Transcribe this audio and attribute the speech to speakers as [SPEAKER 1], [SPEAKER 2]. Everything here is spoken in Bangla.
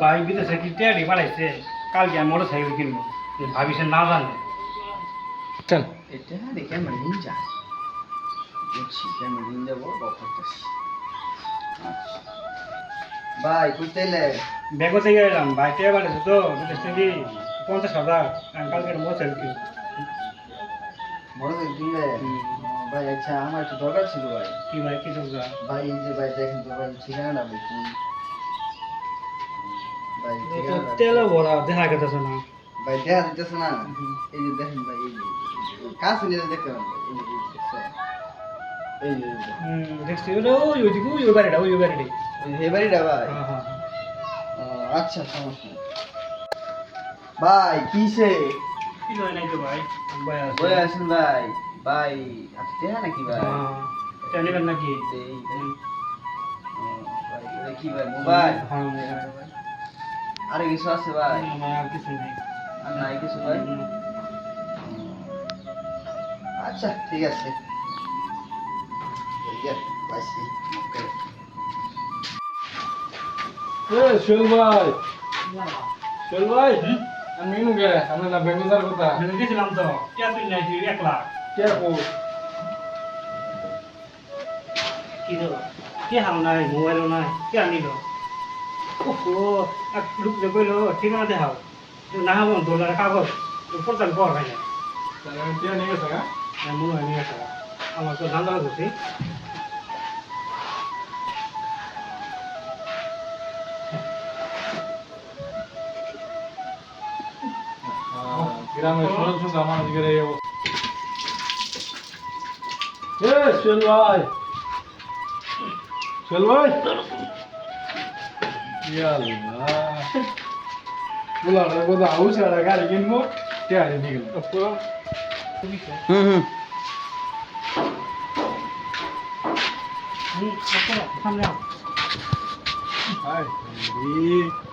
[SPEAKER 1] ভাই বিদেশে কি টেয়ারি পাঠাইছে কালকে আমি মোটর সাইকেল কিনবো ভাবি সে না জানে
[SPEAKER 2] চল
[SPEAKER 3] এটা দেখে আমরা নিয়ে যাই বুঝছি কেন নিয়ে যাবো করতেছি ভাই বুঝতেইলে
[SPEAKER 1] ব্যাগও থেকে এলাম ভাই টেয়া পাঠাইছে তো বিদেশ থেকে 50,000 আমি কালকে একটা মোটর সাইকেল কিনবো
[SPEAKER 3] বড় দিলে ভাই আচ্ছা আমার একটু দরকার ছিল ভাই
[SPEAKER 1] কি ভাই কি দরকার
[SPEAKER 3] ভাই এই যে ভাই দেখেন তো ভাই ঠিকানা ভাই কি ভাই ঠিকানা
[SPEAKER 1] তেল ভরা দেখা গেছে না
[SPEAKER 3] ভাই দেখা দিতেছে না এই যে দেখেন ভাই এই যে কাছে নিয়ে দেখতে পারেন এই যে
[SPEAKER 1] দেখছি ওটা ওই ওইদিকে ওই বাড়িটা ওই বাড়িটাই
[SPEAKER 3] এই বাড়িটা ভাই
[SPEAKER 1] হ্যাঁ হ্যাঁ
[SPEAKER 3] ও, আচ্ছা সমস্যা নেই ভাই কিসে
[SPEAKER 1] কি হয় নাই তো ভাই ভাই আছে
[SPEAKER 3] বলে আসেন ভাই ভাই আচ্ছা দেখা নাকি ভাই
[SPEAKER 1] হ্যাঁ এটা নেবেন নাকি
[SPEAKER 3] এই ভাই এটা কি ভাই মোবাইল
[SPEAKER 1] হ্যাঁ মোবাইল ভাই
[SPEAKER 3] আরে কিছু আছে ভাই
[SPEAKER 1] আমার আর কিছু নেই
[SPEAKER 3] আর নাই কিছু ভাই আচ্ছা ঠিক আছে ঠিক আছে পাইছি ওকে
[SPEAKER 2] শোল ভাই শোল ভাই আমি মিনু গে আমরা না বেঙ্গলার কথা
[SPEAKER 1] আমি গেছিলাম তো টিয়া তুই নাই 1 লাখ
[SPEAKER 2] কে ও
[SPEAKER 1] কি তো কি হাল নাই মোবাইলও নাই কে আনিল ওহো এক লোক যে কইলো ঠিকানা দেখাও না হবো $2 কাগজ প্রচার কর ভাই না
[SPEAKER 2] তাহলে আমি কে নিয়ে গেছে হ্যাঁ
[SPEAKER 1] মনে হয় নিয়ে আসা আমার তো ধান্দা করছি
[SPEAKER 2] গ্রামে শুনুন শুনুন আমার দিকে এই অবস্থা শোল ভাই শোল ভাই ইয়াল্লাহ বলা রে কথা হাউস আর গাড়ি কিনবো কে আরে নিয়ে গেল
[SPEAKER 3] হুম
[SPEAKER 1] সামনে আও
[SPEAKER 2] হাই রে